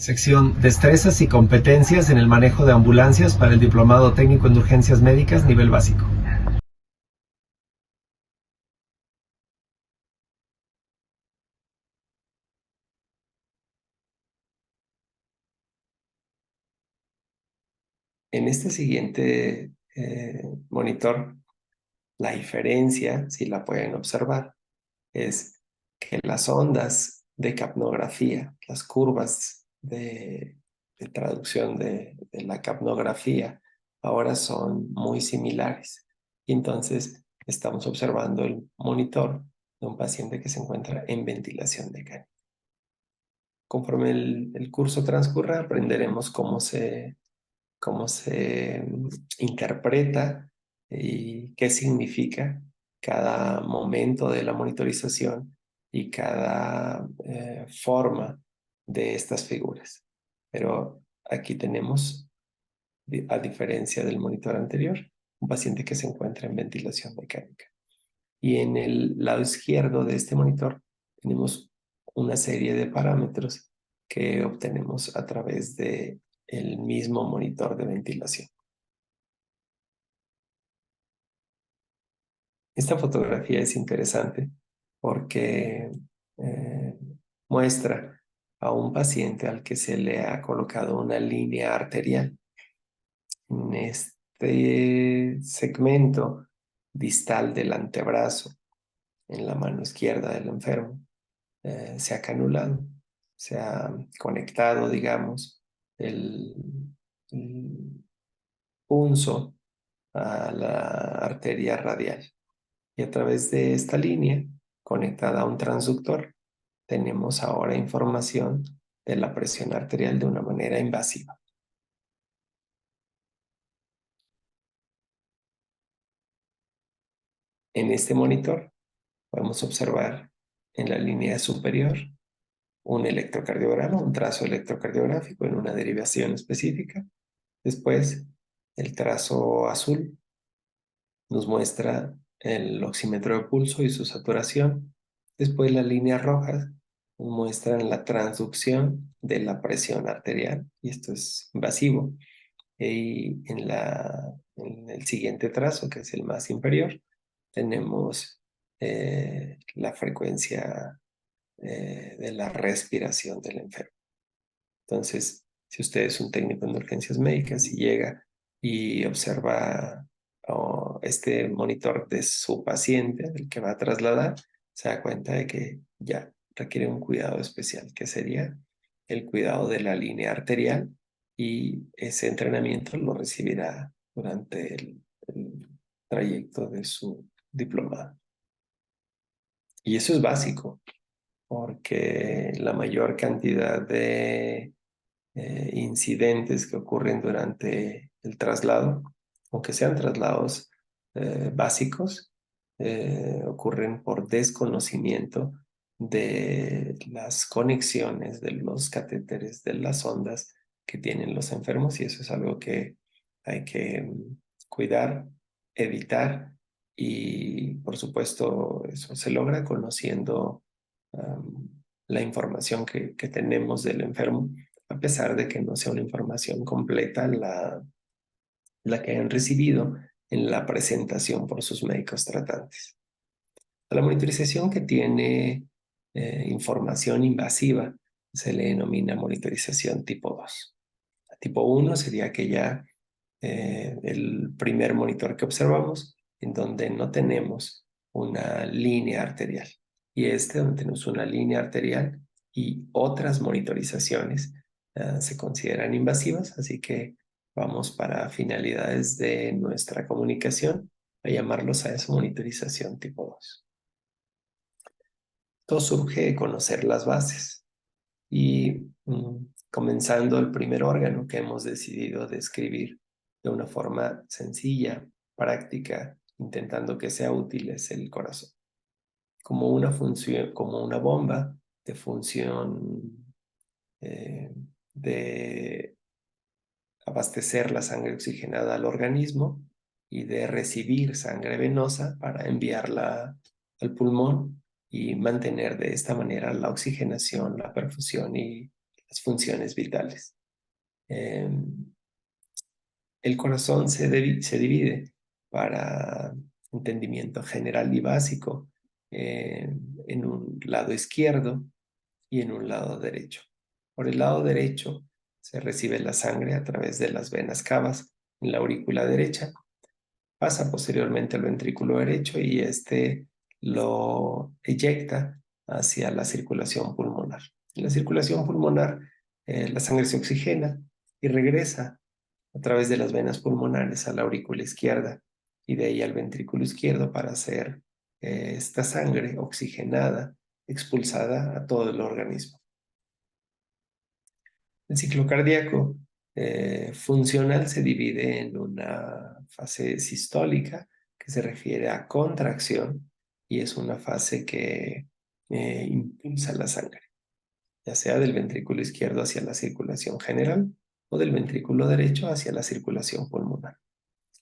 Sección Destrezas y competencias en el manejo de ambulancias para el Diplomado Técnico en Urgencias Médicas, nivel básico. En este siguiente monitor, la diferencia, si la pueden observar, es que las ondas de capnografía, las curvas de traducción de la capnografía, ahora son muy similares. Y entonces estamos observando el monitor de un paciente que se encuentra en ventilación mecánica. Conforme el curso transcurra, aprenderemos cómo se interpreta y qué significa cada momento de la monitorización y cada forma de estas figuras. Pero aquí tenemos, a diferencia del monitor anterior, un paciente que se encuentra en ventilación mecánica. Y en el lado izquierdo de este monitor tenemos una serie de parámetros que obtenemos a través de el mismo monitor de ventilación. Esta fotografía es interesante porque muestra a un paciente al que se le ha colocado una línea arterial. En este segmento distal del antebrazo, en la mano izquierda del enfermo, se ha canulado, se ha conectado, digamos, el punzo a la arteria radial. Y a través de esta línea, conectada a un transductor, tenemos ahora información de la presión arterial de una manera invasiva. En este monitor podemos observar en la línea superior un electrocardiograma, un trazo electrocardiográfico en una derivación específica. Después, el trazo azul nos muestra el oxímetro de pulso y su saturación. Después, las líneas rojas nos muestran la transducción de la presión arterial, y esto es invasivo. Y en el siguiente trazo, que es el más inferior, tenemos la frecuencia de la respiración del enfermo. Entonces, si usted es un técnico en urgencias médicas y llega y observa este monitor de su paciente, el que va a trasladar, se da cuenta de que ya requiere un cuidado especial, que sería el cuidado de la línea arterial, y ese entrenamiento lo recibirá durante el trayecto de su diplomado. Y eso es básico, porque la mayor cantidad de incidentes que ocurren durante el traslado, aunque sean traslados básicos, ocurren por desconocimiento de las conexiones de los catéteres, de las ondas que tienen los enfermos, y eso es algo que hay que cuidar, evitar, y por supuesto eso se logra conociendo la información que tenemos del enfermo, a pesar de que no sea una información completa la que han recibido en la presentación por sus médicos tratantes. A la monitorización que tiene información invasiva se le denomina monitorización tipo 2. La tipo 1 sería aquella, el primer monitor que observamos, en donde no tenemos una línea arterial. Y donde tenemos una línea arterial y otras monitorizaciones se consideran invasivas, así que vamos, para finalidades de nuestra comunicación, a llamarlos a esa monitorización tipo 2. Todo surge de conocer las bases y comenzando el primer órgano que hemos decidido describir de una forma sencilla, práctica, intentando que sea útil, es el corazón. Como una función, como una bomba de función de abastecer la sangre oxigenada al organismo y de recibir sangre venosa para enviarla al pulmón y mantener de esta manera la oxigenación, la perfusión y las funciones vitales. El corazón se divide para entendimiento general y básico en un lado izquierdo y en un lado derecho. Por el lado derecho se recibe la sangre a través de las venas cavas en la aurícula derecha, pasa posteriormente al ventrículo derecho y este lo eyecta hacia la circulación pulmonar. En la circulación pulmonar, la sangre se oxigena y regresa a través de las venas pulmonares a la aurícula izquierda y de ahí al ventrículo izquierdo para ser esta sangre oxigenada, expulsada a todo el organismo. El ciclo cardíaco funcional se divide en una fase sistólica que se refiere a contracción y es una fase que impulsa la sangre, ya sea del ventrículo izquierdo hacia la circulación general o del ventrículo derecho hacia la circulación pulmonar.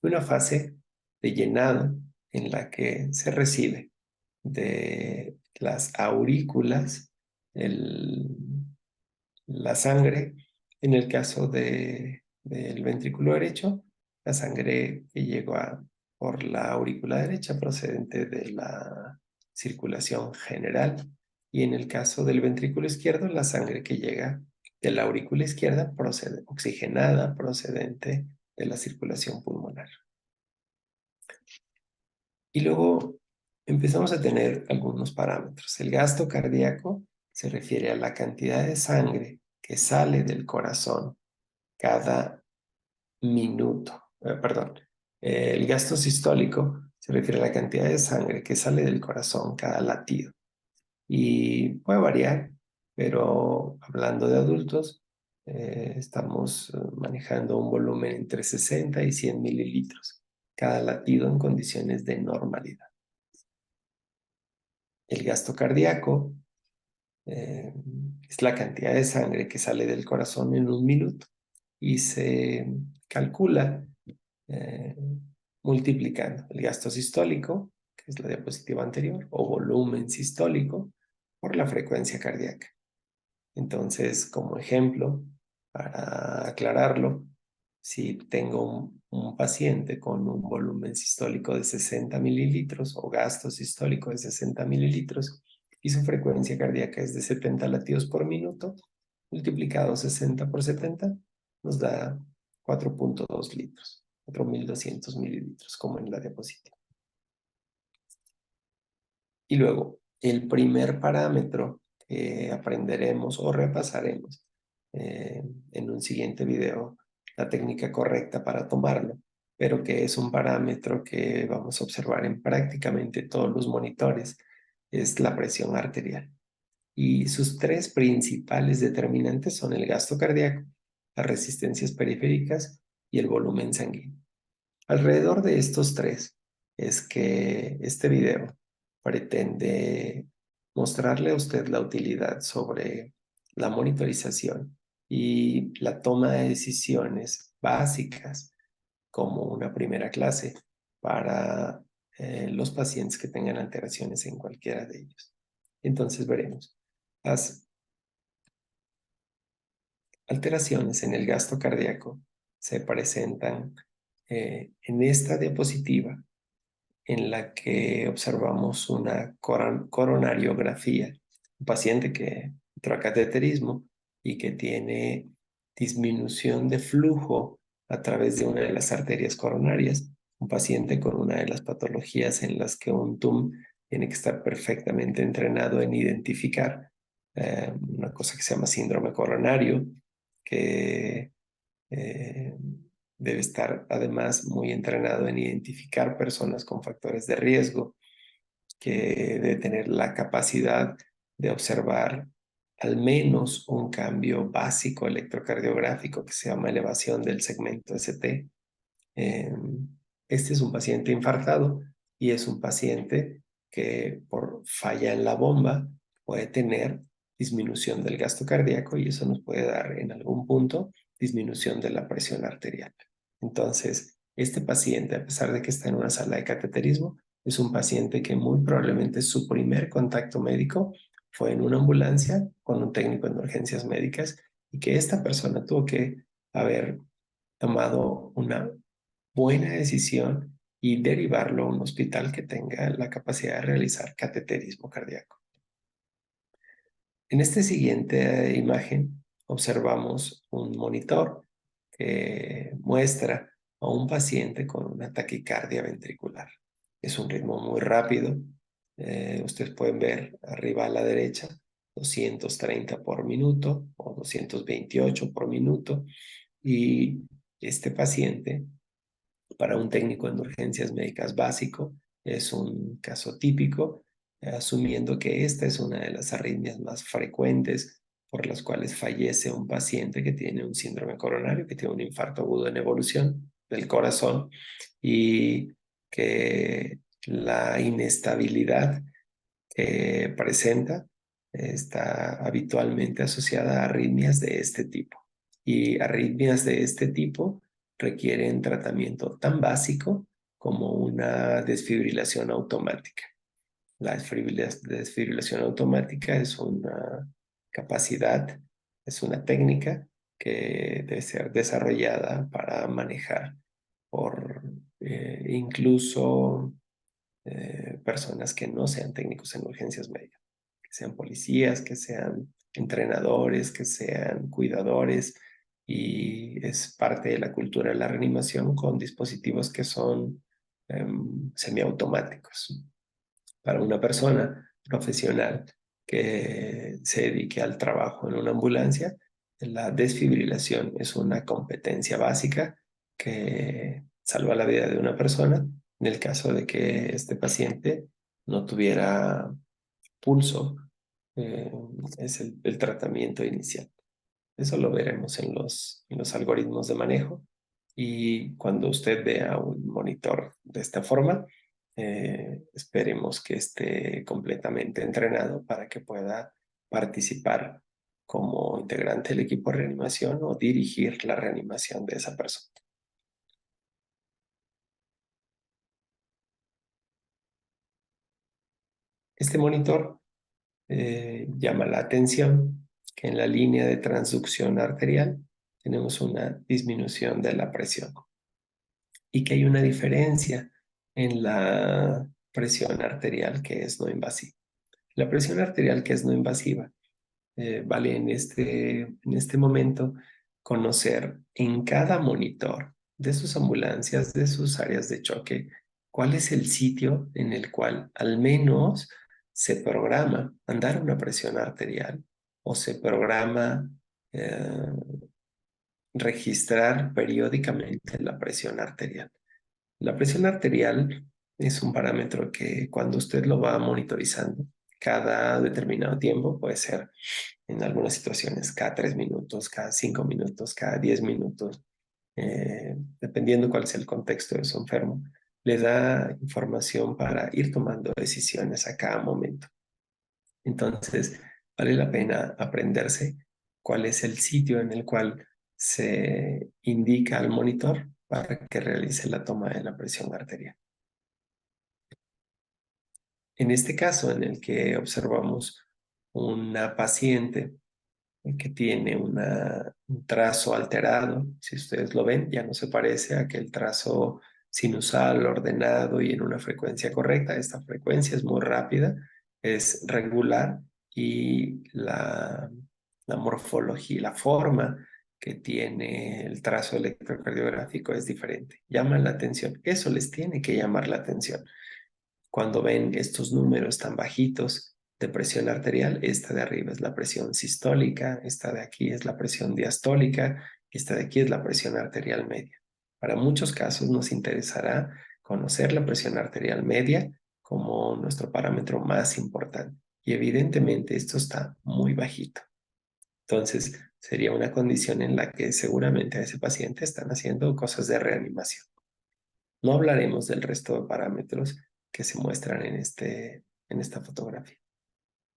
Una fase de llenado en la que se recibe de las aurículas la sangre. En el caso del ventrículo derecho, la sangre que llegó por la aurícula derecha procedente de la circulación general. Y en el caso del ventrículo izquierdo, la sangre que llega de la aurícula izquierda oxigenada procedente de la circulación pulmonar. Y luego empezamos a tener algunos parámetros. El gasto cardíaco se refiere a la cantidad de sangre que sale del corazón cada minuto. Perdón. El gasto sistólico se refiere a la cantidad de sangre que sale del corazón cada latido. Y puede variar, pero hablando de adultos, estamos manejando un volumen entre 60 y 100 mililitros cada latido en condiciones de normalidad. El gasto cardíaco es la cantidad de sangre que sale del corazón en un minuto y se calcula eh, multiplicando el gasto sistólico, que es la diapositiva anterior, o volumen sistólico, por la frecuencia cardíaca. Entonces, como ejemplo, para aclararlo, si tengo un paciente con un volumen sistólico de 60 mililitros o gasto sistólico de 60 mililitros y su frecuencia cardíaca es de 70 latidos por minuto, multiplicado 60 por 70, nos da 4.2 litros, 4.200 mililitros, como en la diapositiva. Y luego, el primer parámetro que aprenderemos o repasaremos en un siguiente video, la técnica correcta para tomarlo, pero que es un parámetro que vamos a observar en prácticamente todos los monitores, es la presión arterial. Y sus tres principales determinantes son el gasto cardíaco, las resistencias periféricas y el volumen sanguíneo. Alrededor de estos tres es que este video pretende mostrarle a usted la utilidad sobre la monitorización y la toma de decisiones básicas como una primera clase para los pacientes que tengan alteraciones en cualquiera de ellos. Entonces veremos. Las alteraciones en el gasto cardíaco se presentan en esta diapositiva en la que observamos una coronariografía, un paciente que entró a cateterismo y que tiene disminución de flujo a través de una de las arterias coronarias, un paciente con una de las patologías en las que un TUM tiene que estar perfectamente entrenado en identificar una cosa que se llama síndrome coronario, que eh, debe estar además muy entrenado en identificar personas con factores de riesgo, que debe tener la capacidad de observar al menos un cambio básico electrocardiográfico que se llama elevación del segmento ST. Este es un paciente infartado y es un paciente que por falla en la bomba puede tener disminución del gasto cardíaco y eso nos puede dar en algún punto disminución de la presión arterial. Entonces, este paciente, a pesar de que está en una sala de cateterismo, es un paciente que muy probablemente su primer contacto médico fue en una ambulancia con un técnico en urgencias médicas y que esta persona tuvo que haber tomado una buena decisión y derivarlo a un hospital que tenga la capacidad de realizar cateterismo cardíaco. En esta siguiente imagen observamos un monitor que muestra a un paciente con una taquicardia ventricular. Es un ritmo muy rápido. Ustedes pueden ver arriba a la derecha 230 por minuto o 228 por minuto. Y este paciente, para un técnico en urgencias médicas básico, es un caso típico, asumiendo que esta es una de las arritmias más frecuentes por las cuales fallece un paciente que tiene un síndrome coronario, que tiene un infarto agudo en evolución del corazón y que la inestabilidad que presenta está habitualmente asociada a arritmias de este tipo. Y arritmias de este tipo requieren tratamiento tan básico como una desfibrilación automática. La desfibrilación automática es una capacidad, es una técnica que debe ser desarrollada para manejar por incluso personas que no sean técnicos en urgencias médicas, que sean policías, que sean entrenadores, que sean cuidadores, y es parte de la cultura de la reanimación con dispositivos que son semiautomáticos. Para una persona profesional que se dedique al trabajo en una ambulancia, la desfibrilación es una competencia básica que salva la vida de una persona en el caso de que este paciente no tuviera pulso. eh, es el tratamiento inicial. Eso lo veremos en los algoritmos de manejo. Y cuando usted vea un monitor de esta forma, esperemos que esté completamente entrenado para que pueda participar como integrante del equipo de reanimación o dirigir la reanimación de esa persona. Este monitor llama la atención que en la línea de transducción arterial tenemos una disminución de la presión y que hay una diferencia en la presión arterial que es no invasiva. La presión arterial que es no invasiva vale en este momento conocer en cada monitor de sus ambulancias, de sus áreas de choque, cuál es el sitio en el cual al menos se programa andar una presión arterial o se programa eh, registrar periódicamente la presión arterial. La presión arterial es un parámetro que cuando usted lo va monitorizando cada determinado tiempo, puede ser en algunas situaciones cada 3 minutos, cada 5 minutos, cada 10 minutos, dependiendo cuál sea el contexto de su enfermo, le da información para ir tomando decisiones a cada momento. Entonces, vale la pena aprenderse cuál es el sitio en el cual se indica al monitor para que realice la toma de la presión arterial. En este caso, en el que observamos una paciente que tiene un trazo alterado, si ustedes lo ven, ya no se parece a aquel trazo sinusal, ordenado y en una frecuencia correcta. Esta frecuencia es muy rápida, es regular y la morfología, la forma que tiene el trazo electrocardiográfico es diferente. Llama la atención. Eso les tiene que llamar la atención. Cuando ven estos números tan bajitos de presión arterial, esta de arriba es la presión sistólica, esta de aquí es la presión diastólica, esta de aquí es la presión arterial media. Para muchos casos nos interesará conocer la presión arterial media como nuestro parámetro más importante. Y evidentemente esto está muy bajito. Entonces, sería una condición en la que seguramente a ese paciente están haciendo cosas de reanimación. No hablaremos del resto de parámetros que se muestran en esta fotografía.